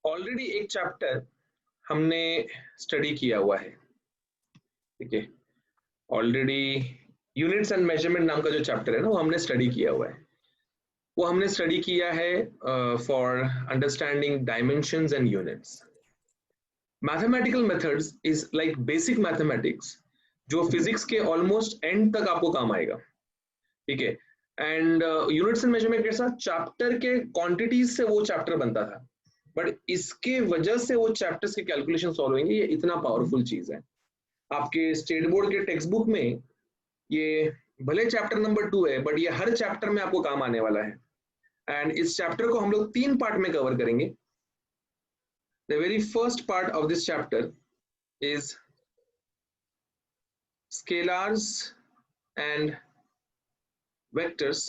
Already एक chapter हमने study किया हुआ है, ठीक है। ऑलरेडी यूनिट्स एंड मेजरमेंट नाम का जो चैप्टर है ना, वो हमने स्टडी किया हुआ है। वो हमने स्टडी किया है for understanding dimensions and units. Mathematical methods is like basic mathematics, जो फिजिक्स के ऑलमोस्ट एंड तक आपको काम आएगा, ठीक है। एंड यूनिट्स एंड मेजरमेंट के साथ चैप्टर के क्वांटिटीज से वो चैप्टर बनता था, बट इसके वजह से वो चैप्टर्स के कैलकुलेशन सॉल्व होंगे। ये इतना पावरफुल चीज है। आपके स्टेट बोर्ड के टेक्स्ट बुक में ये भले चैप्टर नंबर 2 है, बट ये हर चैप्टर में आपको काम आने वाला है। एंड इस चैप्टर को हम लोग 3 पार्ट में कवर करेंगे। The very first part of this chapter is scalars and vectors.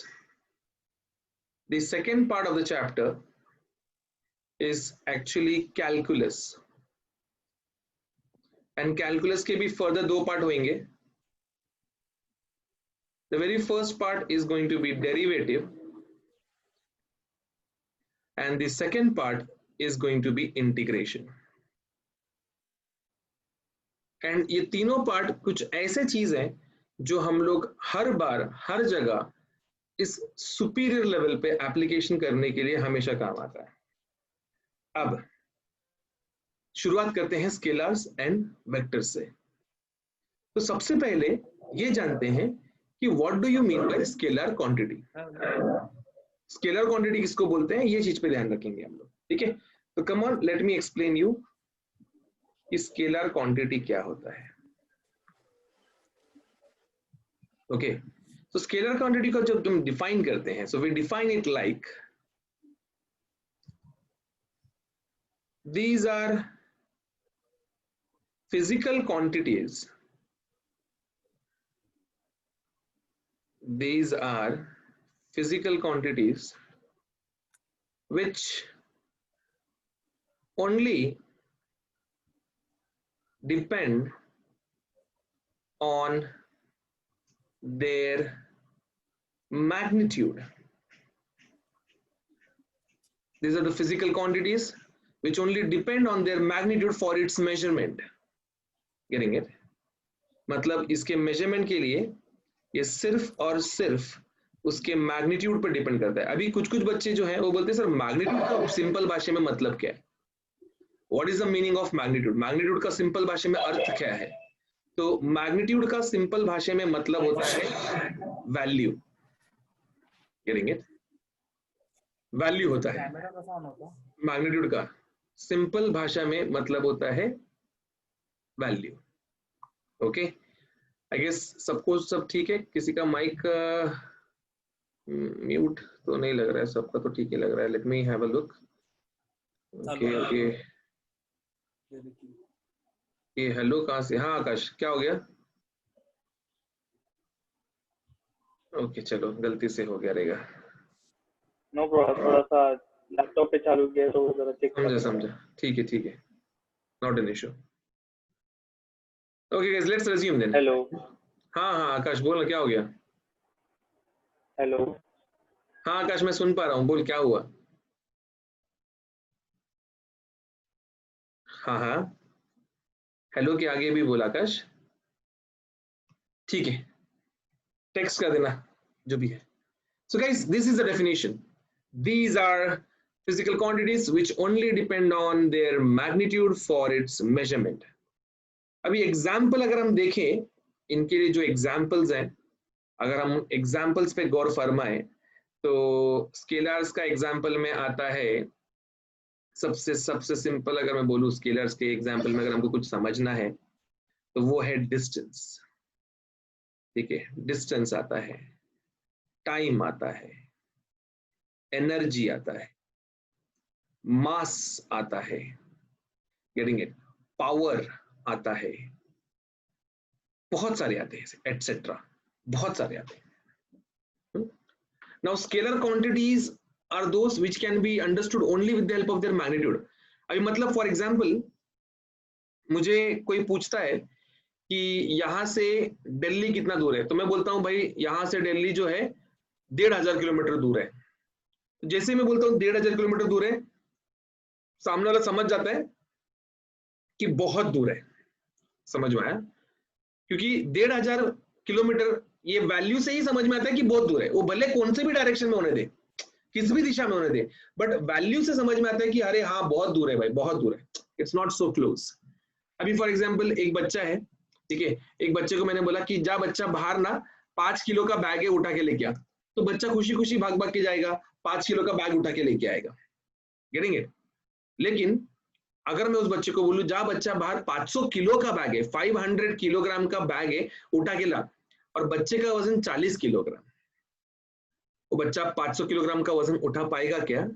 The second part of the chapter is actually calculus, and calculus के भी further 2 part होंगे। The very first part is going to be derivative, and the second part is going to be integration. And ये तीनों part कुछ ऐसे चीज हैं जो हम लोग हर बार हर जगह इस सुपीरियर लेवल पे एप्लीकेशन करने के लिए हमेशा काम आता है। अब शुरुआत करते हैं स्केलर्स एंड वेक्टर्स से। तो सबसे पहले ये जानते हैं कि what do you mean by scalar quantity. Scalar quantity किसको बोलते हैं, ये चीज पे ध्यान रखेंगे हम लोग, ठीक है। तो come on, let me explain you कि स्केलर क्वांटिटी क्या होता है। ओके, तो स्केलर क्वांटिटी को जब हम डिफाइन करते हैं, so we define it like these are physical quantities. These are physical quantities which only depend on their magnitude. These are the physical quantities which only depend on their magnitude for its measurement. Getting it? मतलब इसके measurement के लिए ये सिर्फ और सिर्फ उसके magnitude पर डिपेंड करता है। अभी कुछ कुछ बच्चे जो हैं वो बोलते हैं सर मैग्नीट्यूड का सिंपल भाषा में मतलब क्या है, what is the meaning of magnitude, magnitude का सिंपल भाषा में अर्थ क्या है। तो मैग्नीट्यूड का सिंपल भाषा में मतलब होता है वैल्यू। Getting it? वैल्यू होता है मैग्नीट्यूड का सिंपल भाषा में मतलब होता है वैल्यू। ओके, आई गेस सबको सब ठीक है। किसी का माइक म्यूट तो नहीं लग रहा है, सबका तो ठीक ही लग रहा है। Let me have a look. Okay okay, ये हेलो कहाँ से? हाँ आकाश, क्या हो गया? ओके चलो, गलती से हो गया रहेगा। नो प्रॉब्लम, थोड़ा सा लैपटॉप पे चालू किया तो जरा चेक समझा, ठीक है, not an issue. Okay guys, let's resume then. Hello. हाँ आकाश बोल, क्या हो गया? हेलो। हाँ आकाश, मैं सुन पा रहा हूँ, बोल क्या हुआ? हाँ हेलो के आगे भी बोल आकाश। ठीक है, टेक्स्ट कर देना जो भी है। So guys, this is the definition. These are physical quantities which only depend on their magnitude for its measurement. अभी एग्जाम्पल अगर हम देखें, इनके लिए जो एग्जाम्पल्स हैं, अगर हम एग्जाम्पल्स पे गौर फरमाएं तो स्केलर्स का एग्जाम्पल में आता है सबसे सिंपल। अगर मैं बोलूं स्केलर्स के एग्जाम्पल में अगर हमको कुछ समझना है तो वो है डिस्टेंस। ठीक है, डिस्टेंस आता है, टाइम आता है, एनर्जी आता है, मास आता है, गेटिंग इट, पावर आता है, बहुत सारे आते हैं, एटसेट्रा, बहुत सारे आते हैं। Now scalar quantities are those which can be understood only with the help of their magnitude. अभी मतलब फॉर एग्जांपल मुझे कोई पूछता है कि यहां से दिल्ली कितना दूर है, तो मैं बोलता हूं भाई यहां से दिल्ली जो है 1500 किलोमीटर दूर है। जैसे मैं बोलता हूँ 1500 किलोमीटर दूर है, सामने वाला समझ जाता है कि बहुत दूर है, समझ में आया? क्योंकि 1500 किलोमीटर ये वैल्यू से ही समझ में आता है कि बहुत दूर है, वो भले कौन से भी डायरेक्शन में होने दे, किस भी दिशा में होने दे, बट वैल्यू से समझ में आता है कि अरे हाँ बहुत दूर है भाई, बहुत दूर है, इट्स नॉट सो क्लोज। अभी फॉर एग्जाम्पल एक बच्चा है, ठीक है, एक बच्चे को मैंने बोला कि जा बच्चा बाहर ना 5 किलो का बैग है उठा के लेके आ, तो बच्चा खुशी खुशी भाग भाग के जाएगा, 5 किलो का बैग उठा के लेके आएगा, गेटिंग इट? लेकिन अगर मैं उस बच्चे को बोलूं जा बच्चा बाहर 500 किलो का बैग है, 500 किलोग्राम का बैग है, उठा के ला, और बच्चे का वजन 40 किलोग्राम, वो बच्चा 500 किलोग्राम का वजन उठा पाएगा क्या?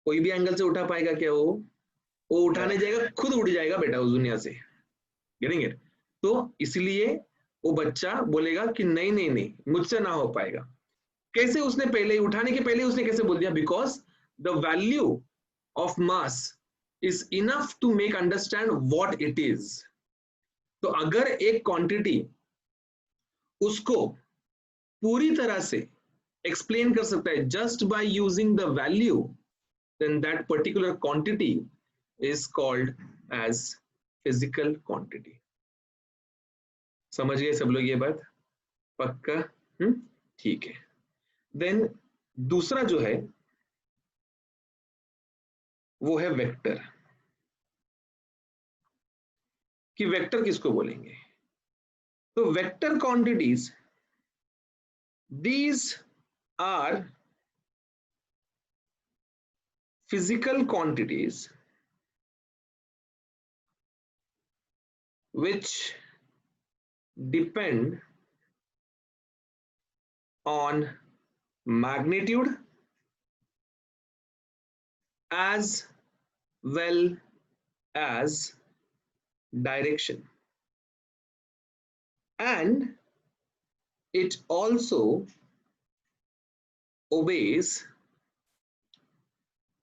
कोई भी एंगल से उठा पाएगा क्या? वो उठाने जाएगा, खुद उड़ जाएगा बेटा उस दुनिया से, गेटिंग इट? तो इसलिए वो बच्चा बोलेगा कि नहीं नहीं नहीं, मुझसे ना हो पाएगा। कैसे? उसने पहले ही उठाने के पहले उसने कैसे बोल दिया? Because the value of mass is enough to make understand what it is. तो अगर एक क्वांटिटी उसको पूरी तरह से एक्सप्लेन कर सकता है just by using the value, then that particular quantity is called as physical quantity. समझ गए सब लोग ये बात? पक्का? ठीक है। देन दूसरा जो है वो है वेक्टर। कि वेक्टर किसको बोलेंगे? तो vector quantities, these are physical quantities which depend on magnitude as well as direction, and it also obeys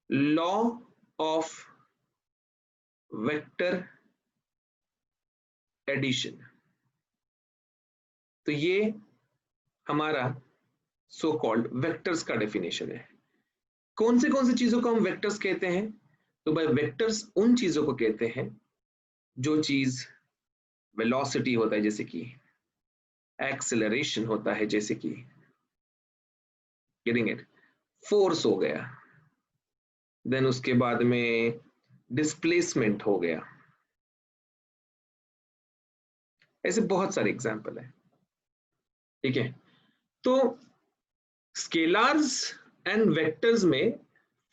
law of vector addition। तो ये हमारा सो कॉल्ड वेक्टर्स का डेफिनेशन है। कौन सी चीजों को हम वेक्टर्स कहते हैं? तो भाई वेक्टर्स उन चीजों को कहते हैं जो चीज वेलोसिटी होता है, जैसे कि एक्सेलरेशन होता है, जैसे कि गेटिंग इट, फोर्स हो गया, देन उसके बाद में डिस्प्लेसमेंट हो गया, ऐसे बहुत सारे एग्जांपल है, ठीक है? तो स्केलर्स एंड वेक्टर्स में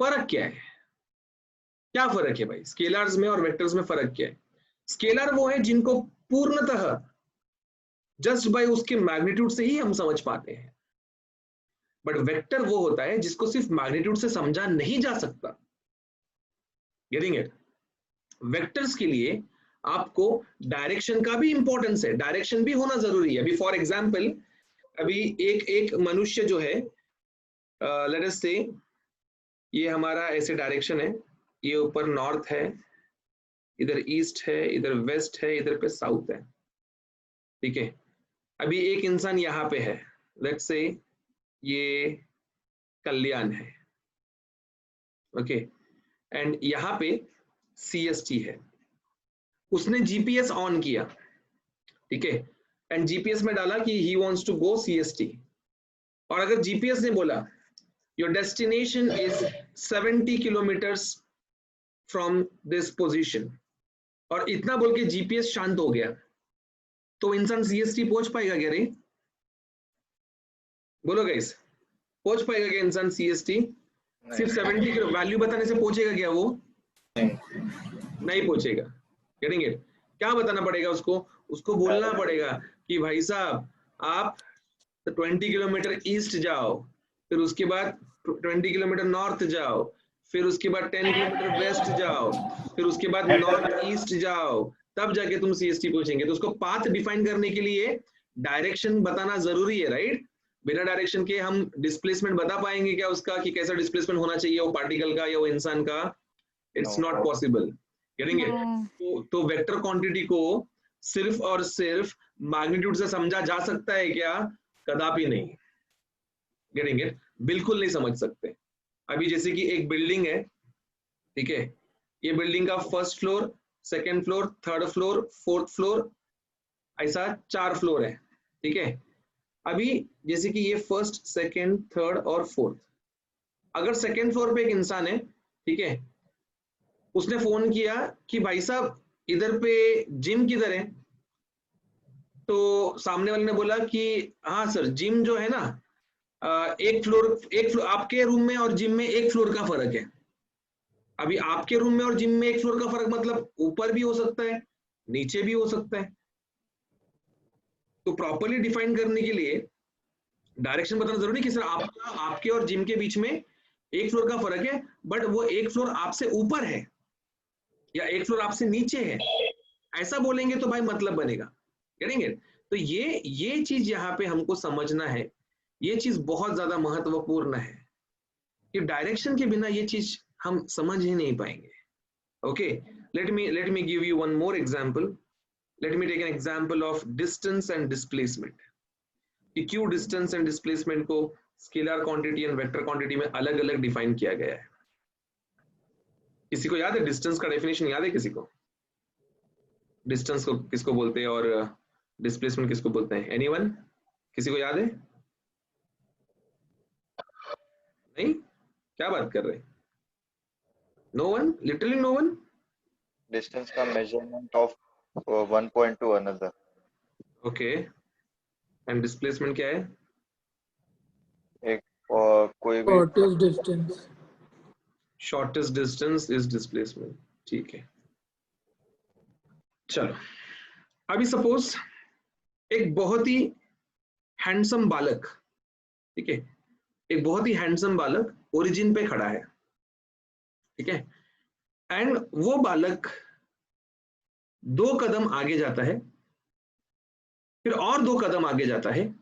फर्क क्या है? क्या फर्क है भाई स्केलर्स में और वेक्टर्स में? फर्क क्या है? स्केलर वो है जिनको पूर्णतः जस्ट बाय उसके मैग्नीट्यूड से ही हम समझ पाते हैं, बट वेक्टर वो होता है जिसको सिर्फ मैग्नीट्यूड से समझा नहीं जा सकता, गेटिंग इट? वेक्टर्स के लिए आपको डायरेक्शन का भी इंपॉर्टेंस है, डायरेक्शन भी होना जरूरी है। अभी फॉर एग्जांपल अभी एक मनुष्य जो है, लेट अस से ये हमारा ऐसे डायरेक्शन है, ये ऊपर नॉर्थ है, इधर ईस्ट है, इधर वेस्ट है, इधर पे साउथ है, ठीक है? अभी एक इंसान यहाँ पे है, लेट्स से ये कल्याण है, ओके, एंड यहाँ पे CST है। उसने जीपीएस ऑन किया, ठीक है, एंड जीपीएस में डाला कि he wants to go CST, और अगर जीपीएस ने बोला your destination is 70 kilometres from this position, और इतना बोल के जीपीएस शांत हो गया, तो इंसान CST पहुंच पाएगा क्या रे? बोलो गाइस, पहुंच पाएगा क्या इंसान CST? सिर्फ 70 किलो वैल्यू बताने से पहुंचेगा क्या वो? नहीं पहुंचेगा, गेटिंग इट? क्या बताना पड़ेगा उसको? उसको बोलना पड़ेगा कि भाई साहब आप 20 किलोमीटर ईस्ट जाओ, फिर उसके बाद 20 किलोमीटर नॉर्थ जाओ, फिर उसके बाद 10 किलोमीटर वेस्ट जाओ, फिर उसके बाद नॉर्थ ईस्ट जाओ, तब जाके तुम CST पहुंचेंगे। तो उसको पाथ डिफाइन करने के लिए डायरेक्शन बताना जरूरी है, राइट? बिना डायरेक्शन के हम डिस्प्लेसमेंट बता पाएंगे क्या उसका, कि कैसा डिस्प्लेसमेंट होना चाहिए वो पार्टिकल का या वो इंसान का? It's not possible, getting it? तो वेक्टर क्वांटिटी को सिर्फ और सिर्फ मैग्नीट्यूड से समझा जा सकता है क्या? कदापि नहीं, गेटिंग इट? बिल्कुल नहीं समझ सकते। अभी जैसे कि एक बिल्डिंग है, ठीक है, ये बिल्डिंग का first floor, second floor, third floor, fourth floor, ऐसा 4 फ्लोर है, ठीक है। अभी जैसे कि ये फर्स्ट, सेकेंड, थर्ड और फोर्थ, अगर सेकेंड फ्लोर पे एक इंसान है, ठीक है, उसने फोन किया कि भाई साहब इधर पे जिम किधर है, तो सामने वाले ने बोला कि हाँ सर जिम जो है ना एक फ्लोर आपके रूम में और जिम में 1 फ्लोर का फर्क है। अभी आपके रूम में और जिम में 1 फ्लोर का फर्क मतलब ऊपर भी हो सकता है, नीचे भी हो सकता है। तो प्रॉपरली डिफाइन करने के लिए डायरेक्शन बताना जरूरी कि सर आपके और जिम के बीच में 1 फ्लोर का फर्क है, बट वो 1 फ्लोर आपसे ऊपर है या 1 फ्लोर आपसे नीचे है, ऐसा बोलेंगे तो भाई मतलब बनेगा। करेंगे तो ये चीज यहाँ पे हमको समझना है, ये चीज बहुत ज्यादा महत्वपूर्ण है कि डायरेक्शन के बिना ये चीज हम समझ ही नहीं पाएंगे। Okay, let me give you one more example. Let me take an example of distance and displacement. कि क्यों डिस्टेंस एंड डिस्प्लेसमेंट को scalar quantity and vector quantity में अलग अलग डिफाइन किया गया है। किसी को याद है डिस्टेंस का डेफिनेशन याद है किसी को? डिस्टेंस को किसको बोलते हैं और डिस्प्लेसमेंट किसको बोलते हैं? एनीवन? किसी को याद है? नहीं, क्या बात कर रहे हैं? No one, literally no one? Distance का measurement of one point to another. Okay, and displacement क्या है? एक कोई भी shortest distance. Shortest distance is displacement, ठीक है। चलो, अभी सपोज एक बहुत ही हैंडसम बालक, ठीक है, एक बहुत ही हैंडसम बालक ओरिजिन पे खड़ा है, ठीक है, एंड वो बालक 2 कदम आगे जाता है, फिर और 2 कदम आगे जाता है,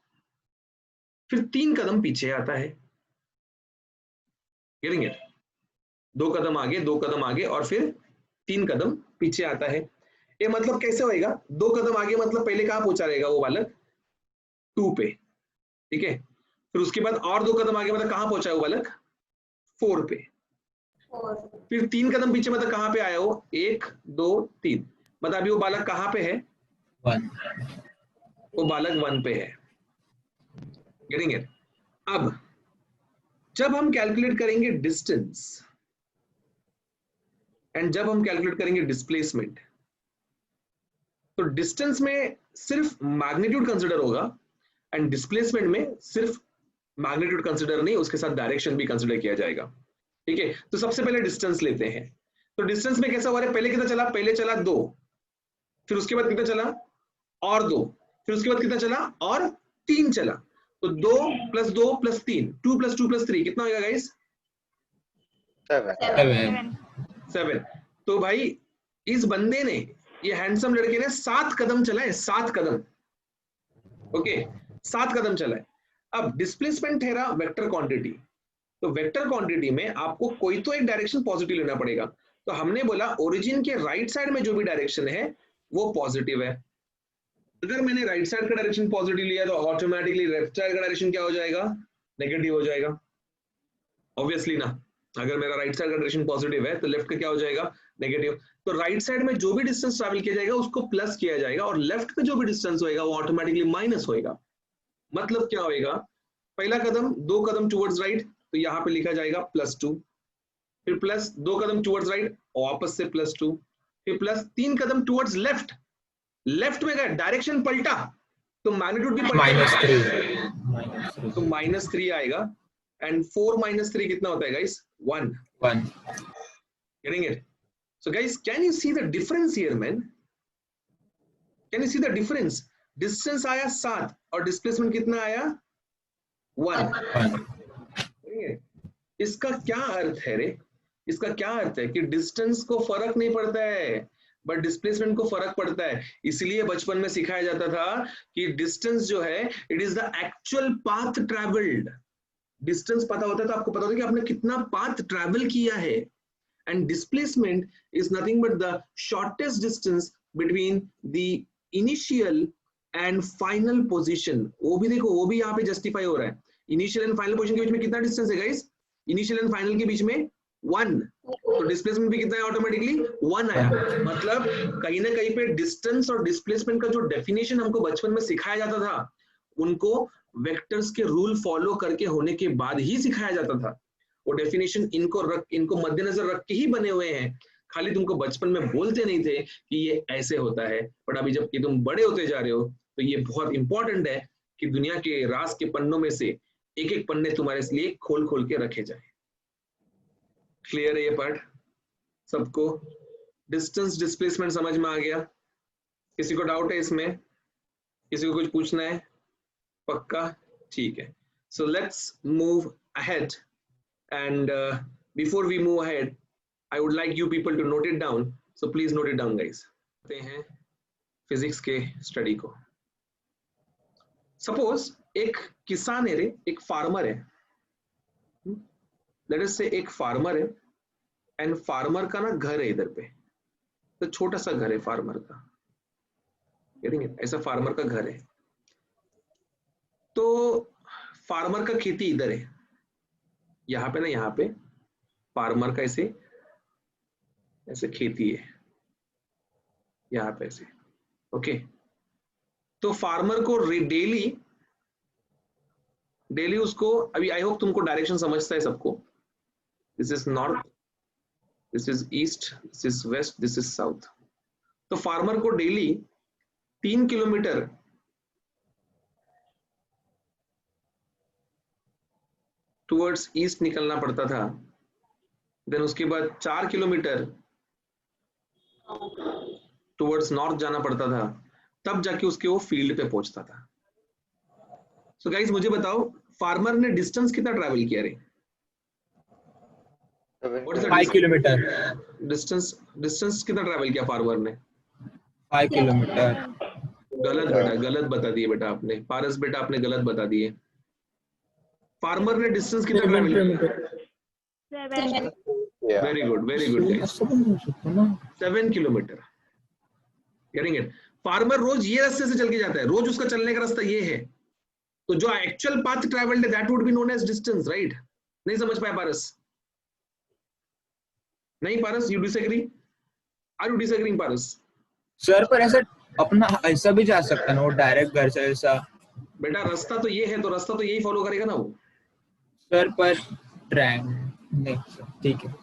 फिर 3 कदम पीछे आता है। Getting it? 2 कदम आगे, 2 कदम आगे और फिर 3 कदम पीछे आता है। ये मतलब कैसे होएगा? 2 कदम आगे मतलब पहले कहां पहुंचा रहेगा वो बालक? 2 पे, ठीक है, फिर उसके बाद और 2 कदम आगे मतलब कहां पहुंचा है वो बालक? 4 पे, फिर 3 कदम पीछे मतलब कहां पे आया वो? 1 2 3, मतलब अभी वो बालक कहां पे है? 1. वो बालक 1 पे है। Getting it? अब जब हम कैलकुलेट करेंगे डिस्टेंस एंड जब हम कैलकुलेट करेंगे डिस्प्लेसमेंट, तो डिस्टेंस में सिर्फ मैग्नीट्यूड कंसिडर होगा एंड डिस्प्लेसमेंट में सिर्फ मैग्नीट्यूड कंसिडर नहीं, उसके साथ डायरेक्शन भी कंसिडर किया जाएगा, ठीक है। तो सबसे पहले डिस्टेंस लेते हैं। तो डिस्टेंस में कैसा हो रहा है? पहले कितना चला? पहले चला 2, फिर उसके बाद कितना चला? और 2, फिर उसके बाद कितना चला? और 3 चला। तो 2 + 2 + 3, 2 + 2 + 3 कितना होगा गाइस? 7। तो भाई इस बंदे ने, ये हैंडसम लड़के ने 7 कदम चला है, 7 कदम, ओके, 7 कदम चला है। अब डिस्प्लेसमेंट ठहरा वेक्टर क्वांटिटी, तो वेक्टर क्वांटिटी में आपको कोई तो एक डायरेक्शन पॉजिटिव लेना पड़ेगा। तो हमने बोला ओरिजिन के राइट साइड में जो भी डायरेक्शन है वो पॉजिटिव है। अगर मैंने राइट साइड का डायरेक्शन पॉजिटिव लिया तो ऑटोमेटिकली लेफ्ट साइड का डायरेक्शन क्या हो जाएगा? नेगेटिव हो जाएगा, ऑब्वियसली ना। अगर मेरा राइट साइड का डायरेक्शन पॉजिटिव है तो लेफ्ट का क्या हो जाएगा? नेगेटिव। तो राइट साइड में जो भी डिस्टेंस ट्रैवल किया जाएगा उसको प्लस किया जाएगा और लेफ्ट पे जो भी डिस्टेंस होएगा वो ऑटोमेटिकली माइनस होएगा। मतलब क्या होएगा? पहला कदम 2 कदम टुवर्ड्स राइट, तो यहाँ पे लिखा जाएगा +2, फिर प्लस 2 कदम टुवर्ड्स राइट वापस से +2, फिर प्लस 3 कदम टुवर्ड्स लेफ्ट, लेफ्ट में गए डायरेक्शन पलटा तो मैग्नीट्यूड भी पलटा, -3. तो -3 आएगा। एंड 4 - 3 कितना होता है guys? 1. Getting it? So guys, can you see the difference here, man? Can you see the difference? Distance आया 7 और displacement कितना आया? 1. इसका क्या अर्थ है रे? इसका क्या अर्थ है कि डिस्टेंस को फर्क नहीं पड़ता है बट डिस्प्लेसमेंट को फर्क पड़ता है। इसलिए बचपन में सिखाया जाता था कि डिस्टेंस जो है it is the actual path travelled. Distance पता होता है तो आपको पता होता है कि आपने कितना पाथ ट्रैवल किया है, and displacement is nothing but the shortest distance between the initial and final position. वो भी देखो, वो भी यहाँ पे जस्टिफाई हो रहा है। इनिशियल एंड फाइनल पोजीशन के बीच में कितना डिस्टेंस है गाइस? इनिशियल एंड फाइनल के बीच में 1, तो डिस्प्लेसमेंट भी कितना है ऑटोमेटिकली 1 आया। मतलब कहीं ना कहीं पे डिस्टेंस और डिस्प्लेसमेंट का जो डेफिनेशन हमको बचपन में सिखाया जाता था, उनको वेक्टर्स के रूल फॉलो करके होने के बाद ही सिखाया जाता था। वो डेफिनेशन इनको मद्देनजर रख के ही बने हुए हैं, खाली तुमको बचपन में बोलते नहीं थे कि ये ऐसे होता है, बट अभी जब कि तुम बड़े होते जा रहे हो तो ये बहुत इंपॉर्टेंट है कि दुनिया के राज के पन्नों में से एक एक पन्ने तुम्हारे लिए खोल खोल के रखे जाए। क्लियर है ये पार्ट सबको? डिस्टेंस डिस्प्लेसमेंट समझ में आ गया? किसी को डाउट है इसमें? किसी को कुछ पूछना है? पक्का? ठीक है। So let's move ahead, and before we move ahead I would like you people to note it down, so please note it down guys. करते हैं फिजिक्स के स्टडी को। सपोज एक किसान है रे, एक फार्मर है, लेट अस से एक फार्मर है, एंड फार्मर का ना घर है इधर पे, तो छोटा सा घर है फार्मर का, गेटिंग इट? ऐसा फार्मर का घर है, तो फार्मर का खेती इधर है, यहाँ पे ना, यहाँ पे फार्मर का ऐसे ऐसे खेती है यहाँ पे ऐसे, ओके। तो फार्मर को डेली उसको, अभी आई होप तुमको डायरेक्शन समझता है सबको, this is north, this is east, this is west, this is south. तो फार्मर को डेली 3 किलोमीटर टुवर्ड्स ईस्ट निकलना पड़ता था, देन उसके बाद 4 किलोमीटर टुवर्ड्स नॉर्थ जाना पड़ता था, तब जाके उसके वो फील्ड पे पहुंचता था। सो गाइस मुझे बताओ, फार्मर ने डिस्टेंस कितना ट्रैवल किया रे? 5 किलोमीटर। डिस्टेंस कितना ट्रैवल किया फार्मर ने? 5 किलोमीटर। गलत बेटा, गलत बता दिए बेटा आपने, पारस बेटा आपने गलत बता दिए। फार्मर ने डिस्टेंस कितना ट्रैवल किया? Very good guys, 7 kilometre. Getting it? Farmer रोज ये रास्ते से चल के जाता है, रोज उसका चलने का रास्ता ये है, तो जो एक्चुअल पाथ ट्रैवल्ड है that would be known as distance, right? नहीं समझ पाए पारस? नहीं Paras, you disagree? Are you disagreeing Paras? Sir पर ऐसा अपना ऐसा भी जा सकता है ना, वो डायरेक्ट घर से ऐसा? बेटा रास्ता तो ये है, तो रास्ता तो यही फॉलो करेगा ना वो। सर पर नहीं सर, ठीक है।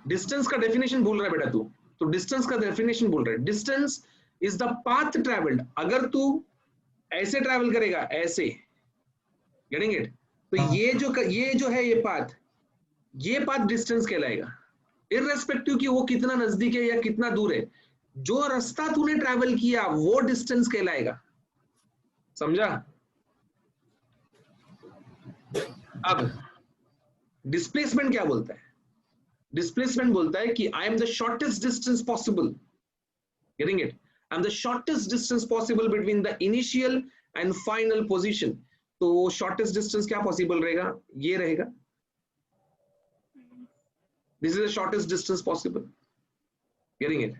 डिस्टेंस का डेफिनेशन भूल रहा है बेटा तू, तो डिस्टेंस का डेफिनेशन भूल रहा है। Distance is the path travelled. अगर तू ऐसे ट्रैवल करेगा, ऐसे, गेटिंग इट? तो ये जो है ये पाथ डिस्टेंस कहलाएगा, इररेस्पेक्टिव कि वो कितना नजदीक है या कितना दूर है। जो रास्ता तूने ट्रैवल किया वो डिस्टेंस कहलाएगा, समझा? अब डिस्प्लेसमेंट क्या बोलता है? डिस्प्लेसमेंट बोलता है कि I am the shortest distance possible, getting it? I am the shortest distance possible between the initial and final position. तो शॉर्टेस्ट डिस्टेंस क्या पॉसिबल रहेगा? ये रहेगा, this is the shortest distance possible, getting it?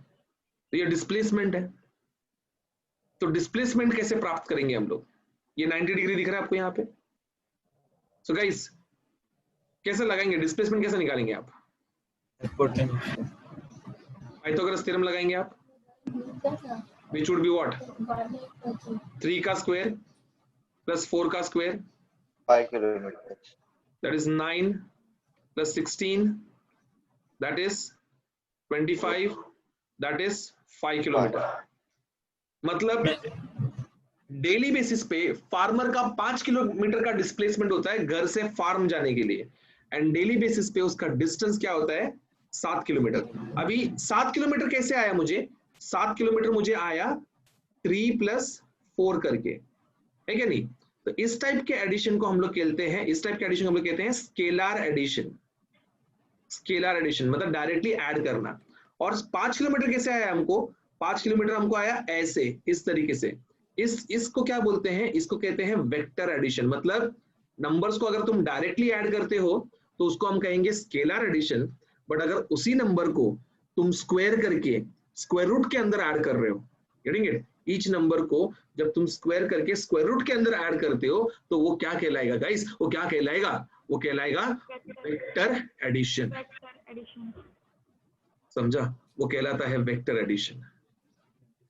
तो ये displacement है। तो displacement कैसे प्राप्त करेंगे हम लोग? ये 90 डिग्री दिख रहा है आपको यहाँ पे। सो गाइस कैसे लगाएंगे डिस्प्लेसमेंट, कैसे निकालेंगे आप? पाइथागोरस थ्योरम लगाएंगे आप, which would be what? 3 का स्क्वायर प्लस 4 का square, 5 kilometers. that is 9 plus 16, that is 25, that is 5 kilometre. मतलब डेली बेसिस पे फार्मर का 5 किलोमीटर का डिस्प्लेसमेंट होता है घर से फार्म जाने के लिए, एंड डेली बेसिस पे उसका डिस्टेंस क्या होता है? 7 किलोमीटर। अभी 7 किलोमीटर कैसे आया मुझे? 7 किलोमीटर मुझे आया 3 + 4 करके, है क्या नहीं? तो इस टाइप के एडिशन को हम लोग कहते हैं स्केलर एडिशन। स्केलर एडिशन मतलब डायरेक्टली ऐड करना। और 5 किलोमीटर कैसे आया हमको? 5 किलोमीटर हमको आया ऐसे, इस तरीके से। इसको क्या बोलते हैं? इसको कहते हैं वेक्टर एडिशन। मतलब नंबर्स को अगर तुम डायरेक्टली ऐड करते हो तो उसको हम कहेंगे स्केलर एडिशन, बट अगर उसी नंबर को तुम स्क्वायर करके स्क्वायर रूट के अंदर ऐड कर रहे हो, गेटिंग इट? ईच नंबर को जब तुम स्क्वायर करके स्क्वायर रूट के अंदर ऐड करते हो तो वो क्या कहलाएगा गाइस? वो क्या कहलाएगा? वो कहलाएगा वेक्टर एडिशन। एडिशन। समझा? वो कहलाता है वेक्टर एडिशन।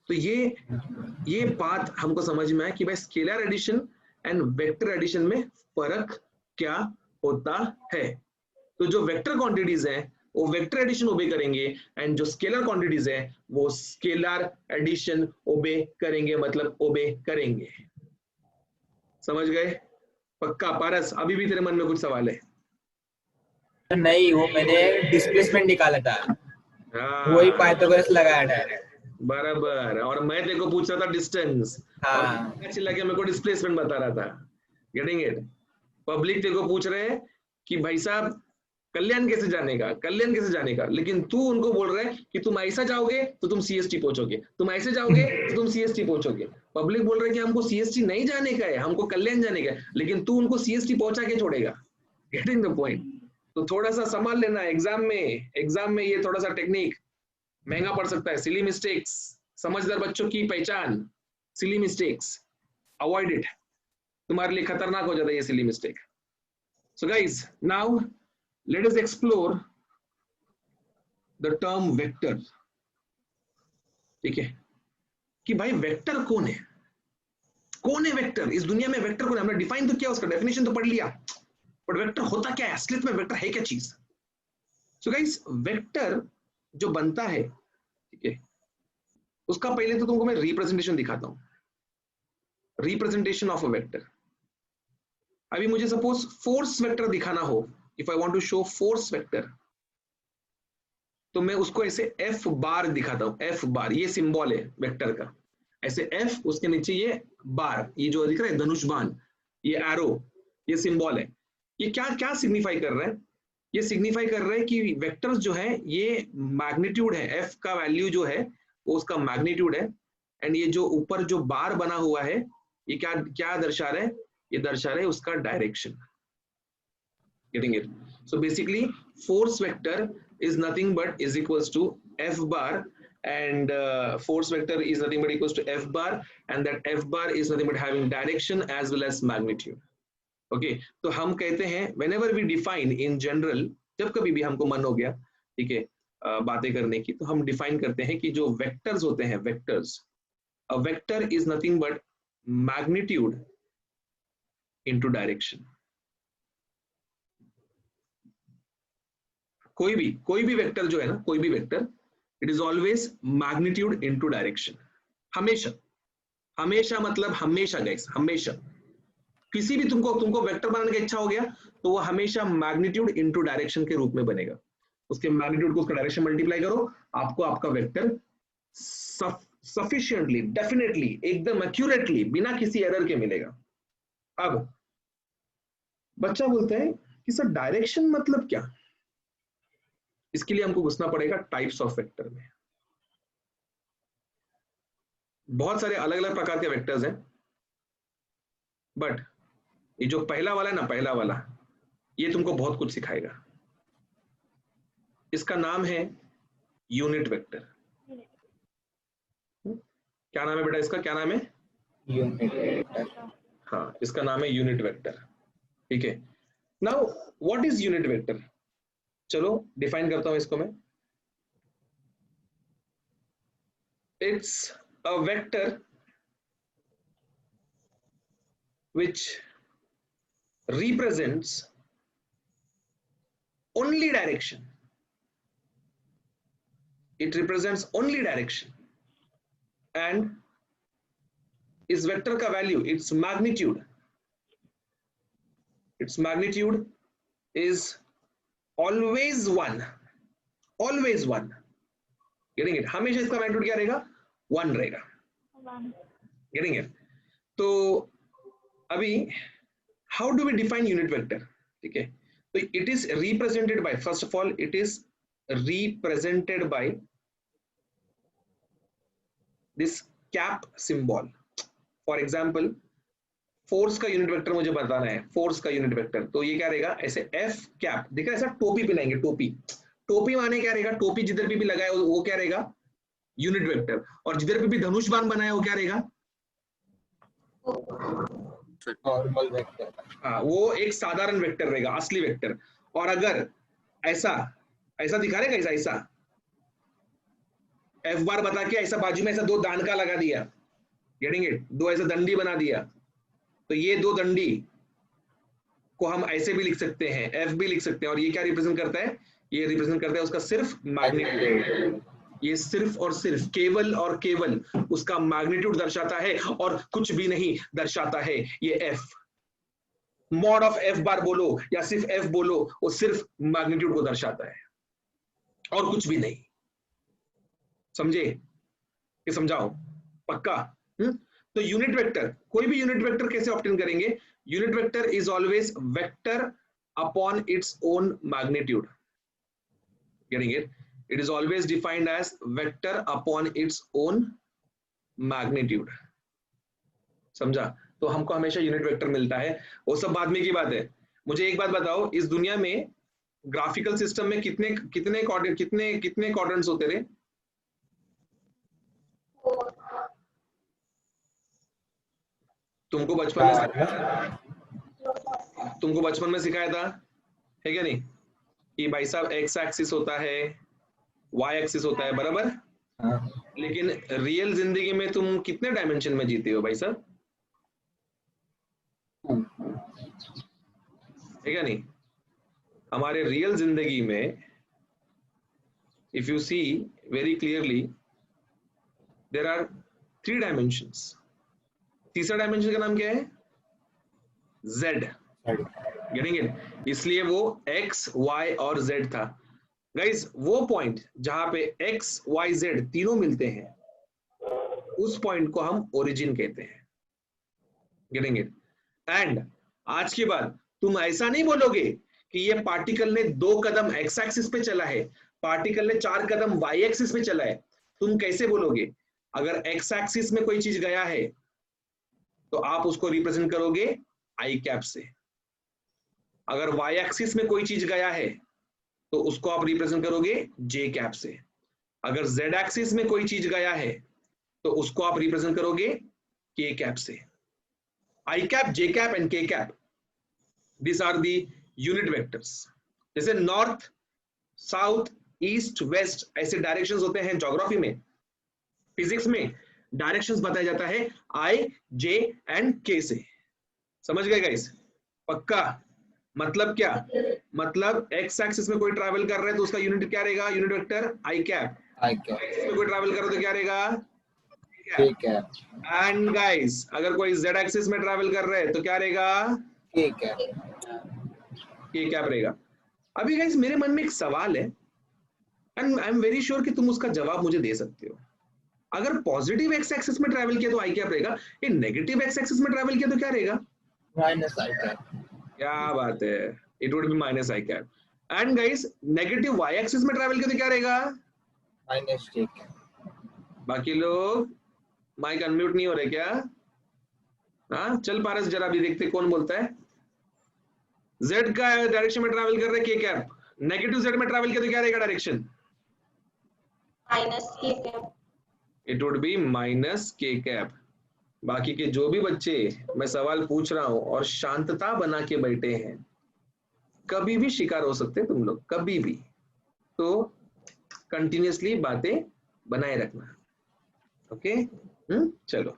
तो ये बात हमको समझ में आया कि भाई scalar addition and vector addition में फर्क क्या होता है। तो जो वेक्टर क्वांटिटीज हैं वो वेक्टर एडिशन ओबे करेंगे एंड जो स्केलर क्वांटिटीज है वो स्केलर एडिशन ओबे करेंगे, मतलब ओबे करेंगे। समझ गए? पक्का? पारस अभी भी तेरे मन में कुछ सवाल है? नहीं, वो मैंने डिस्प्लेसमेंट निकाला था, वही हाँ पाइथागोरस लगाया डायरेक्ट। बराबर। और मैं तेरे को पूछ रहा था डिस्टेंस और हाँ अच्छी लगे मेरे को डिस्प्लेसमेंट बता रहा था। Getting it? पब्लिक तेरे को पूछ रहे हैं कि भाई साहब कल्याण कैसे जाने का, कल्याण कैसे जाने का, लेकिन तू उनको बोल रहा है कि तुम ऐसा जाओगे तो तुम सीएसटी पहुंचोगे, तुम ऐसे जाओगे तो तुम सीएसटी पहुंचोगे। पब्लिक बोल रहा है कि हमको सीएसटी नहीं जाने का है, हमको कल्याण जाने का है, लेकिन तू उनको सीएसटी पहुंचा के छोड़ेगा। Getting the point? तो थोड़ा सा संभाल लेना एग्जाम में, एग्जाम में ये थोड़ा सा टेक्निक महंगा पड़ सकता है। सिली मिस्टेक्स, समझदार बच्चों की पहचान सिली मिस्टेक्स, अवॉइड इट, तुम्हारे लिए खतरनाक हो जाता है ये silly mistake. So guys now let us explore the term vector। ठीक है कि भाई वेक्टर कौन है, कौन है वेक्टर इस दुनिया में? वेक्टर कौन है? हमने डिफाइन तो किया, उसका डेफिनेशन तो पढ़ लिया, बट वेक्टर होता क्या है, असलियत में वेक्टर है क्या चीज? सो गाइस वेक्टर जो बनता है, ठीक है, उसका पहले तो तुमको मैं रिप्रेजेंटेशन दिखाता हूं। Representation of a vector. अभी मुझे सपोज फोर्स वेक्टर दिखाना हो, if I want to show force vector, तो मैं उसको ऐसे एफ बार दिखाता हूं। एफ बार ये सिंबल है वेक्टर का, ऐसे एफ, उसके नीचे ये बार, ये जो दिख रहा है धनुष बाण, ये एरो, ये सिंबल है। ये क्या क्या सिग्निफाई कर रहा है? ये सिग्निफाई कर रहा है कि वेक्टर्स जो है ये मैग्नीट्यूड है, एफ का वैल्यू जो है वो उसका मैग्नीट्यूड है। एंड ये जो ऊपर जो बार बना हुआ है ये क्या क्या दर्शा रहा है? ये दर्शा रहा है उसका direction. Getting it? So basically force vector is nothing but is equals to f bar, and force vector is nothing but equals to f bar, and that f bar is nothing but having direction as well as magnitude. Okay, तो हम कहते हैं whenever we define in general, जब कभी भी हमको मन हो गया, ठीक है, बातें करने की, तो हम डिफाइन करते हैं कि जो वेक्टर्स होते हैं, vectors, a vector is nothing but magnitude into direction। कोई भी वेक्टर जो है ना, कोई भी vector, it is always magnitude into direction. हमेशा, हमेशा मतलब हमेशा गाइस, हमेशा किसी भी तुमको वेक्टर बनाने की इच्छा हो गया तो वो हमेशा मैग्नीट्यूड इनटू डायरेक्शन के रूप में बनेगा। उसके मैग्नीट्यूड को उसका डायरेक्शन मल्टीप्लाई करो, आपको आपका वेक्टर सफिशिएंटली, डेफिनेटली, एकदम एक्यूरेटली, बिना किसी एरर के मिलेगा। अब बच्चा बोलता है कि सर डायरेक्शन मतलब क्या? इसके लिए हमको घुसना पड़ेगा टाइप्स ऑफ वेक्टर में। बहुत सारे अलग अलग प्रकार के वेक्टर्स हैं, बट ये जो पहला वाला है ना, पहला वाला, ये तुमको बहुत कुछ सिखाएगा। इसका नाम है यूनिट वेक्टर। क्या नाम है बेटा इसका? क्या नाम है? Unit vector. हाँ, इसका नाम है यूनिट वेक्टर। ठीक है, now what is unit vector? चलो डिफाइन करता हूं इसको मैं। It's a vector which represents only direction. It represents only direction, and इस वेक्टर का value, its magnitude is always one, always one। Getting it? हमेशा इसका मैग्नीट्यूड क्या रहेगा? 1 रहेगा। Getting it? तो अभी how do we define unit vector? ठीक है, तो it is represented by, first of all it is represented by this cap symbol. For example force का यूनिट वेक्टर मुझे बताना है, फोर्स का यूनिट वेक्टर, तो ये क्या रहेगा? ऐसे एफ कैप दिख रहा है, ऐसा टोपी पहनाएंगे, टोपी, टोपी माने क्या रहेगा? टोपी जिधर भी लगाया वो क्या रहेगा? Unit vector. और जिधर भी धनुष बाण बनाया वो क्या रहेगा? Normal vector. हाँ, वो एक साधारण वेक्टर रहेगा, असली वेक्टर। और अगर ऐसा ऐसा दिखा रहे कैसा, ऐसा एफ बार बता के ऐसा बाजू में ऐसा दो दान का लगा दिया, गेटिंग इट, दो ऐसा दंडी बना दिया। तो ये दो दंडी को हम ऐसे भी लिख सकते हैं, एफ भी लिख सकते हैं, और ये क्या रिप्रेजेंट करता है, ये रिप्रेजेंट करता है उसका सिर्फ मैग्नीट्यूड। ये सिर्फ और सिर्फ केवल और केवल उसका मैग्नीट्यूड दर्शाता है और कुछ भी नहीं दर्शाता है। ये F, mod of F bar बोलो या सिर्फ एफ बोलो, वो सिर्फ मैग्नीट्यूड को दर्शाता है और कुछ भी नहीं। समझे ये, समझाओ पक्का? तो यूनिट वेक्टर, कोई भी यूनिट वेक्टर कैसे ऑब्टेन करेंगे? Unit vector is always vector upon its own magnitude, getting it? It is always defined as vector upon its own magnitude. समझा? तो हमको हमेशा यूनिट वेक्टर मिलता है, वो सब बाद में की बात है। मुझे एक बात बताओ, इस दुनिया में ग्राफिकल सिस्टम में कितने कितने कितने क्वाड्रेंट्स होते रहे? तुमको बचपन में सिखाया था, है क्या नहीं, कि भाई साहब एक्स एक्सिस होता है, वाई एक्सिस होता है, बराबर? लेकिन रियल जिंदगी में तुम कितने डायमेंशन में जीते हो भाई साहब, है क्या नहीं? हमारे रियल जिंदगी में if you see very clearly there are 3 dimensions. तीसरा डायमेंशन का नाम क्या है? Z, getting it? इसलिए वो x, y और z था। गाइस वो पॉइंट जहां पे x, y, z तीनों मिलते हैं, उस पॉइंट को हम ओरिजिन कहते हैं, गेटिंग इट? एंड आज के बाद तुम ऐसा नहीं बोलोगे कि ये पार्टिकल ने 2 कदम x एक्सिस पे चला है, पार्टिकल ने 4 कदम y एक्सिस पे चला है। तुम कैसे बोलोगे? अगर x एक्सिस में कोई चीज गया है तो आप उसको रिप्रेजेंट करोगे आई कैप से, अगर y एक्सिस में कोई चीज गया है तो उसको आप रिप्रेजेंट करोगे जे कैप से, अगर z एक्सिस में कोई चीज गया है तो उसको आप रिप्रेजेंट करोगे के कैप से। I cap, J cap and K cap, this are the unit vectors. जैसे नॉर्थ, साउथ, ईस्ट, वेस्ट ऐसे डायरेक्शंस होते हैं ज्योग्राफी में, फिजिक्स में डायरेक्शंस बताया जाता है आई, जे एंड के से। समझ गए गाइस? पक्का? मतलब क्या? मतलब एक्स एक्सिस में कोई ट्रैवल कर रहा है तो उसका यूनिट क्या रहेगा? यूनिट वेक्टर आई कैप। एक्सिस में कोई ट्रैवल कर रहा है तो क्या रहेगा? के कैप। एंड गाइस अगर कोई जेड एक्सिस में ट्रैवल कर रहा है तो क्या रहेगा? के कैप। के कैप रहेगा। अभी गाइस मेरे मन में एक सवाल है and I am very sure कि तुम उसका जवाब मुझे दे सकते हो। अगर पॉजिटिव एक्स एक्सिस में ट्रैवल किया तो आई कैप रहेगा, ये नेगेटिव एक्स एक्सिस में ट्रैवल किया तो क्या रहेगा? Minus I cap. क्या बात है, it would be minus I cap. And guys negative Y axis में ट्रैवल किया तो क्या रहेगा? Minus J cap. बाकी लोग माइक अनम्यूट नहीं हो रहे क्या? हाँ चल पारस जरा भी देखते कौन बोलता है। जेड का डायरेक्शन में ट्रैवल कर रहे के कैप, नेगेटिव जेड में ट्रैवल किया तो क्या रहेगा डायरेक्शन? माइनस के cap. It would be minus के कैप। बाकी के जो भी बच्चे मैं सवाल पूछ रहा हूं और शांतता बना के बैठे हैं, कभी भी शिकार हो सकते हैं तुम लोग, कभी भी। तो कंटिन्यूअसली बातें बनाए रखना, ओके? चलो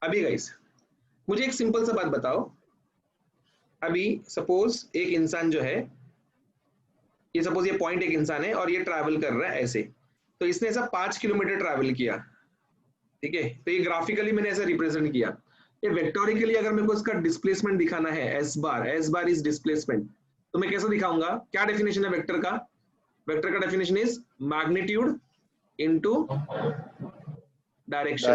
अभी गाइस मुझे एक सिंपल सा बात बताओ। अभी सपोज एक इंसान जो है, ये सपोज ये पॉइंट एक इंसान है और ये ट्रैवल कर रहा है ऐसे, तो इसने ऐसा 5 किलोमीटर ट्रैवल किया, ठीक है? तो ये ग्राफिकली मैंने ऐसा रिप्रेजेंट किया। ये वेक्टोरिकली अगर मेरे को इसका डिस्प्लेसमेंट दिखाना है, एस बार इज डिस्प्लेसमेंट, तो मैं कैसे दिखाऊंगा? क्या डेफिनेशन है वेक्टर का? वेक्टर का definition is magnitude into direction.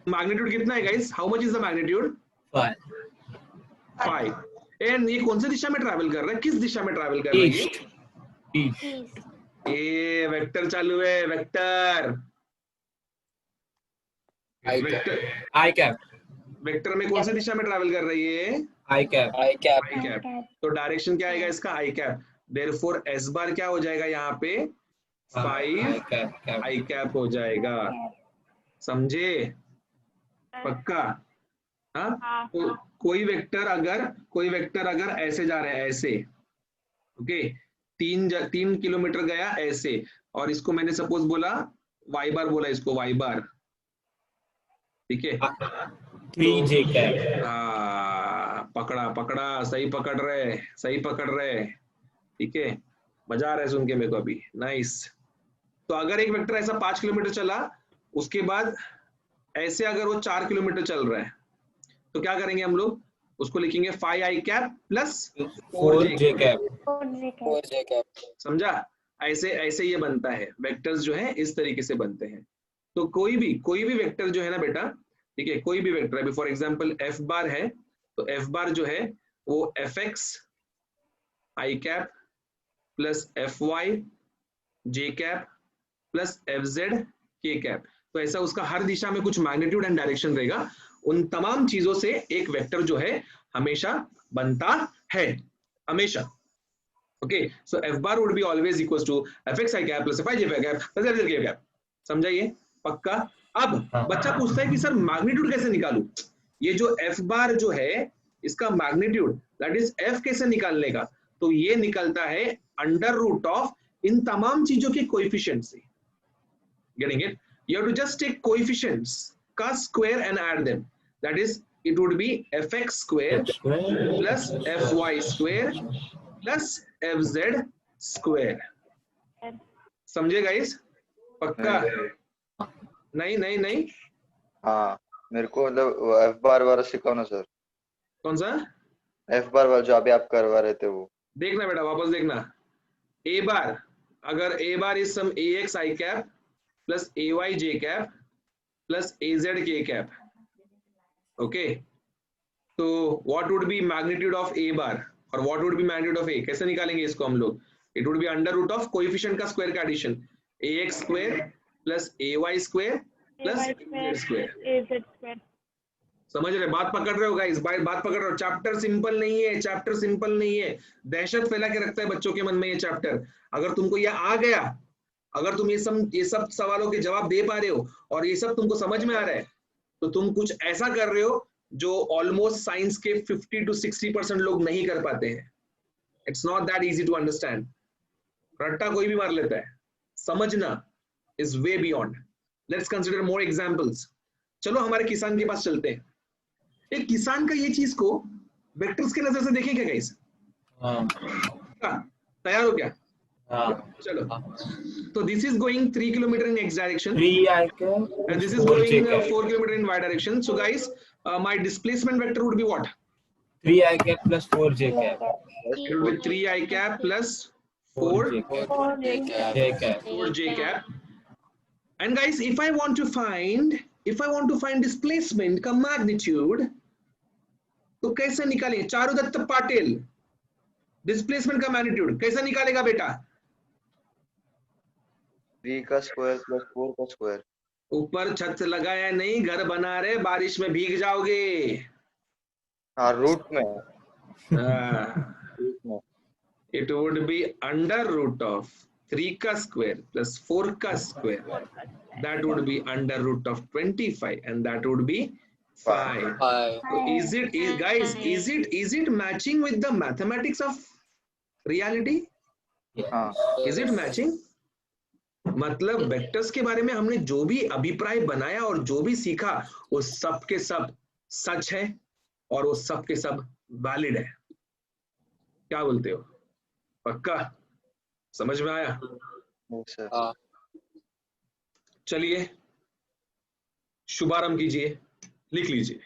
Magnitude कितना है guys? How much is the magnitude? 5। And ये कौन सी दिशा में ट्रैवल कर रहा है? किस दिशा में ट्रैवल कर रहा है? ईस्ट। ये वेक्टर चालू है, वेक्टर आई कैप। वेक्टर में कौन सी दिशा में ट्रैवल कर रही है? आई कैप। तो डायरेक्शन क्या आएगा इसका? आई कैप। देयरफॉर एस बार क्या हो जाएगा यहाँ पे? 5 आई कैप हो जाएगा। समझे? पक्का? हाँ? तो कोई वेक्टर अगर ऐसे जा रहा है, ऐसे, ओके, 3 किलोमीटर गया ऐसे, और इसको मैंने सपोज बोला y बार, बोला इसको y बार, ठीक है। 3j cap. पकड़ा पकड़ा, सही पकड़ रहे, सही पकड़ रहे, ठीक है। मजा आ रहा है सुन के मेरे को अभी, नाइस। तो अगर एक वेक्टर ऐसा 5 किलोमीटर चला, उसके बाद ऐसे अगर वो 4 किलोमीटर चल रहा है, तो क्या करेंगे हम लोग, उसको लिखेंगे 5i cap plus 4j cap. 4j cap. समझा? ऐसे ऐसे ये बनता है, वेक्टर्स जो है इस तरीके से बनते हैं। तो कोई भी वेक्टर जो है ना बेटा, ठीक है, कोई भी वेक्टर, अभी फॉर एग्जांपल f बार है, तो f बार जो है वो fx i cap plus fy j cap plus fz k cap. तो ऐसा उसका हर दिशा में कुछ मैग्नीट्यूड एंड डायरेक्शन रहेगा। उन तमाम चीजों से एक वेक्टर जो है हमेशा बनता है, हमेशा। Okay, so f bar would be always equals to fx i cap plus fy j cap plus fz k cap. समझा ये? पक्का? अब बच्चा पूछता है कि सर मैग्नीट्यूड कैसे निकालूं? ये जो f बार जो है इसका मैग्नीट्यूड, दैट इज f कैसे निकालने का? तो ये निकलता है अंडर रूट ऑफ इन तमाम चीजों के कोएफिशिएंट से। Getting it? You have to just take coefficients का square and add them, that is it would be fx square plus fy square plus fz square. समझे गाइस? पक्का? नहीं नहीं नहीं, हाँ मेरे को मतलब एफ बार वाला सिखाओ ना सर। कौन सा? एफ बार वाला जो अभी आप करवा रहे थे वो। देखना बेटा, वापस देखना। a बार, अगर a bar is some ax i cap plus ay j cap plus az k cap, okay, तो what would be magnitude of a bar और what would be magnitude of a? कैसे निकालेंगे इसको हम लोग? It would be under root of coefficient का square का addition, ax square plus ay square plus az square. समझ रहे? बात पकड़ रहे हो गाइस? बात पकड़ रहे हो? चैप्टर सिंपल नहीं है, चैप्टर सिंपल नहीं है। दहशत फैला के रखता है बच्चों के मन में ये चैप्टर। अगर तुमको ये आ गया, अगर तुम ये सब सवालों के जवाब दे पा रहे हो और ये सब तुमको समझ में आ रहा है, तो तुम कुछ ऐसा कर रहे हो जो ऑलमोस्ट साइंस के 50 to 60% लोग नहीं कर पाते हैं। It's not that easy to understand. रट्टा कोई भी मार लेता है, समझना is way beyond. Let's consider more examples. चलो हमारे किसान के पास चलते हैं। एक किसान का ये चीज को वेक्टर्स के नजर से देखें क्या गाइस? तैयार हो क्या? चलो, तो this is going 3 kilometre in x direction 3i cap and this is going 4 kilometer in y direction. So guys, my displacement vector would be what? 3i cap plus 4j cap. It would be 3i cap plus 4j cap. And guys, if I want to find displacement का magnitude, तो कैसे निकालें? Charudatta Patil, displacement का magnitude कैसे निकालेगा बेटा? 3 का square plus 4 का स्क्वायर। ऊपर छत लगाया नहीं, घर बना रहे, बारिश में भीग जाओगे। हाँ रूट में। It would be under root of 3 का स्क्वायर प्लस 4 का square, that would be under root of 25 and that would be 5. So is it matching with the mathematics of reality? हाँ Is it matching? मतलब vectors के बारे में हमने जो भी अभिप्राय बनाया और जो भी सीखा वो सब के सब सच है और वो सब के सब वैलिड है। क्या बोलते हो? पक्का समझ में आया? सर। चलिए शुभारंभ कीजिए, लिख लीजिए।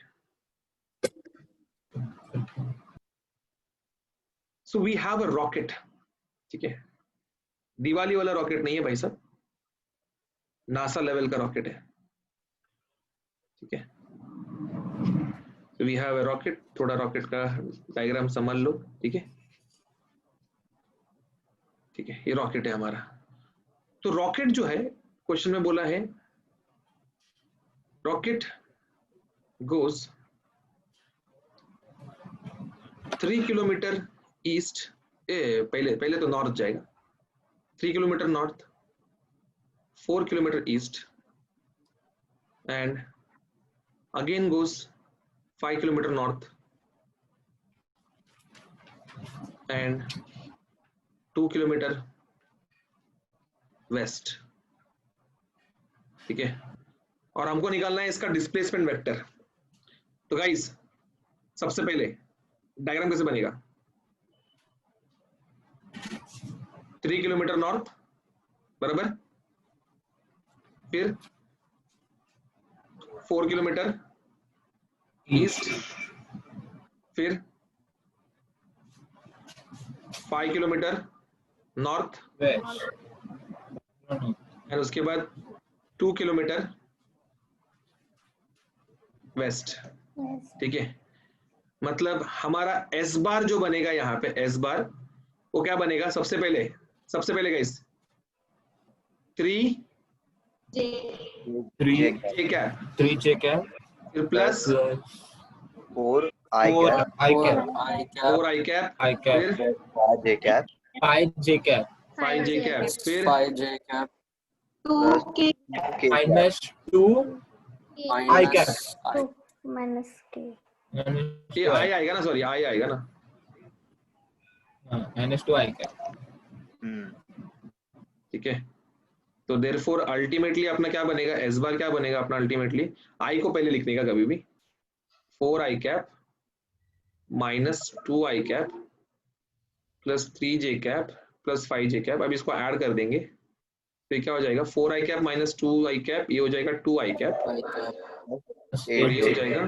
So we have a rocket, ठीक है, दिवाली वाला रॉकेट नहीं है भाई साहब, नासा लेवल का रॉकेट है, ठीक है। So we have a rocket, थोड़ा रॉकेट का डायग्राम समझ लो, ठीक है, ठीक है, ये रॉकेट है हमारा। तो रॉकेट जो है, क्वेश्चन में बोला है रॉकेट गोज 3 किलोमीटर ईस्ट, पहले तो नॉर्थ जाएगा, 3 kilometre north, 4 kilometre east and again goes 5 kilometre north and 2 kilometre west, ठीक है, और हमको निकालना है इसका डिस्प्लेसमेंट वेक्टर। तो गाइस सबसे पहले डायग्राम कैसे बनेगा? 3 किलोमीटर नॉर्थ, बराबर, फिर 4 किलोमीटर ईस्ट, फिर 5 किलोमीटर नॉर्थ, और उसके बाद 2 किलोमीटर वेस्ट, ठीक है। मतलब हमारा एस बार जो बनेगा यहाँ पे, एस बार वो क्या बनेगा? सबसे पहले guys 3 3 J cap. J cap फिर plus 4 I four cap. I cap 4 I cap, I cap फिर 5 J cap 5 J cap 5 जे कैप, फिर 5J cap plus 2 K cap. minus 2 I cap minus K. ये आई आएगा ना, सॉरी आई आएगा ना, minus 2 I cap। ठीक है। तो देयरफॉर अल्टीमेटली अपना क्या बनेगा? एस बार क्या बनेगा अपना अल्टीमेटली? आई को पहले लिखने का कभी भी, 4 आई कैप माइनस 2 आई कैप प्लस 3 जे कैप प्लस 5 जे कैप। अब इसको ऐड कर देंगे तो क्या हो जाएगा? 4 आई कैप माइनस 2 आई कैप, ये हो जाएगा 2 आई कैप, और ये हो जाएगा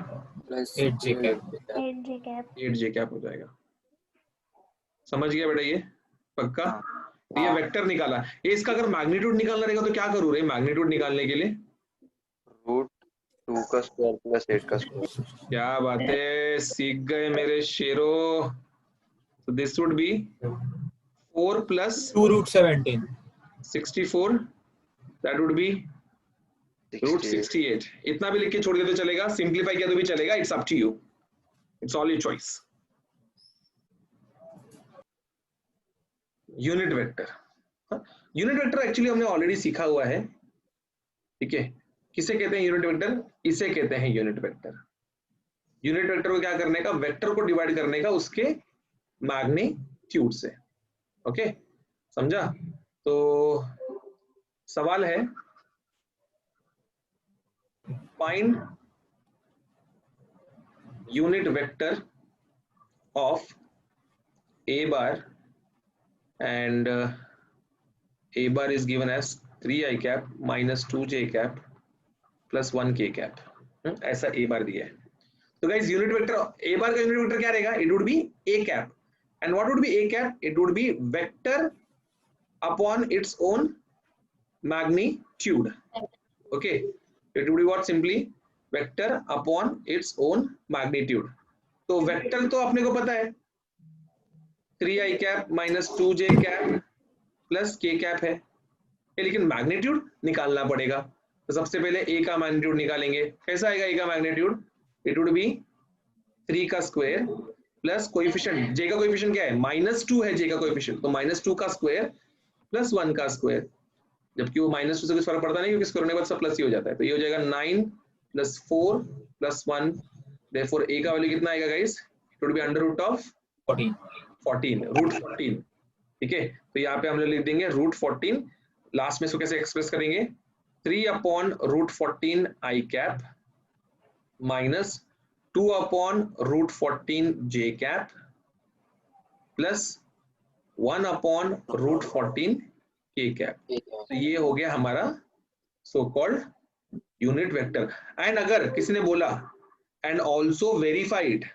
8 J cap 8J cap. 8 जे कैप हो जाएगा। समझ गया बेटा? ये पक्का? तो ये वेक्टर निकाला। ये इसका अगर मैग्नीट्यूड निकालना रहेगा तो क्या करूँ रे मैग्नीट्यूड निकालने के लिए? रूट 2 का स्क्वायर प्लस 8 का स्क्वायर। क्या बात है, सीख गए मेरे शेरों। तो this would be 4 plus 2 root 17 64, that would be root 68। इतना भी लिख के छोड़ दे तो चलेगा, सिंप्लीफाई किया तो भी चलेगा, it's up to you, it's all your choice. Unit vector, unit vector actually हमने ऑलरेडी सीखा हुआ है, ठीक है। किसे कहते हैं यूनिट वेक्टर? इसे कहते हैं यूनिट वेक्टर। यूनिट वेक्टर को क्या करने का? वेक्टर को डिवाइड करने का उसके मैग्नीट्यूड से। ओके, समझा? तो सवाल है, find unit vector of A bar and a bar is given as 3 I cap minus 2 j cap plus 1 k cap। ऐसा a बार दिया है। तो गाइस यूनिट वेक्टर a बार का यूनिट वेक्टर क्या रहेगा? It would B a cap, and what would be a cap? It would be vector upon its own magnitude। okay, it would be what? Simply vector upon its own magnitude। तो vector तो अपने को पता है 3 आई cap minus 2 जे cap plus के cap है, लेकिन magnitude निकालना पड़ेगा। तो सबसे पहले ए का मैग्नीट्यूड निकालेंगे। कैसा आएगा ए का मैग्नीट्यूड? इट वुड बी 3 का स्क्वायर प्लस कोएफिशिएंट, जे का कोएफिशिएंट क्या है? -2 है जे का कोएफिशिएंट, तो -2 का स्क्वायर प्लस 1 का स्क्वायर, जबकि वो -2 से कुछ फर्क पड़ता नहीं क्योंकि स्क्वायर होने के बाद सब प्लस ही हो जाता है। तो ये हो जाएगा 9 प्लस 4 प्लस 1, देयरफॉर ए का वैल्यू कितना आएगा guys? It would be under root of 14, root 14, ठीक है। तो यहाँ पे हम लोग लिख देंगे रूट 14, लास्ट में इसको कैसे एक्सप्रेस करेंगे? 3 अपॉन रूट 14 आई कैप माइनस 2 अपॉन रूट 14 जे कैप प्लस 1 अपॉन रूट 14 के कैप। तो ये हो गया हमारा so called unit vector. And अगर किसी ने बोला एंड ऑल्सो वेरीफाइड,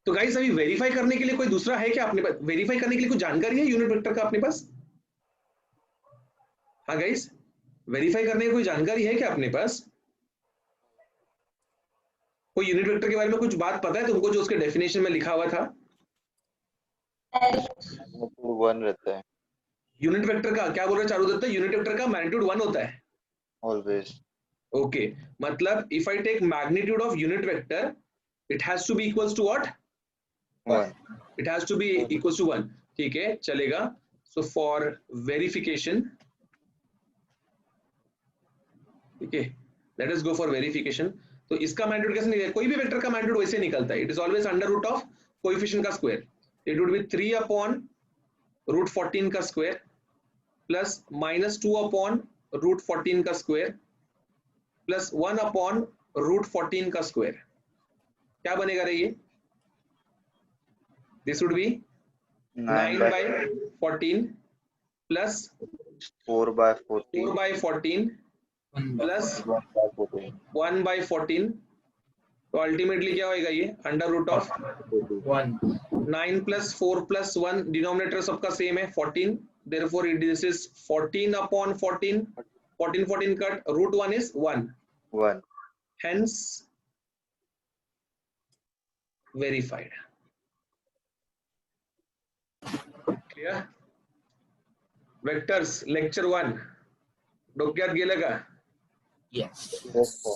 तो गाइस अभी वेरीफाई करने के लिए कोई दूसरा है क्या अपने पास? वेरीफाई करने के लिए कोई जानकारी है यूनिट वेक्टर का अपने पास? हाँ गाइस, वेरीफाई करने की कोई जानकारी है क्या अपने पास? कोई यूनिट वेक्टर के बारे में कुछ बात पता है तुमको जो उसके डेफिनेशन में लिखा हुआ था? 1 रहता है यूनिट वेक्टर का क्या बोल रहे चारू दत्त? यूनिट वेक्टर का मैग्नीट्यूड 1 होता है ऑलवेज। ओके, मतलब if I take magnitude of unit vector it has to be equals to what? 1। It has to be equals to 1, ठीक है, चलेगा। So for verification, ठीक है, let us go for verification। तो इसका मैग्नीट्यूड कैसे निकलेगा? कोई भी वेक्टर का मैग्नीट्यूड वैसे निकलता है, it is always under root of coefficient का square, it would be 3 upon root 14 का स्क्वायर प्लस -2 अपॉन रूट 14 का स्क्वायर प्लस 1 अपॉन रूट 14 का स्क्वायर। क्या बनेगा रे ये? This would be 9 by 14 plus 4 by 14 4 by 14 plus 1 by 14। तो ultimately क्या होएगा ये? Under root of 9 plus 4 plus 1, denominator सबका सेम है 14, therefore this is 14 upon 14, 14 cut, root 1 is 1, hence verified. Clear? Vectors lecture 1 डोक्यात गेलं का? Yes. Yes, sir.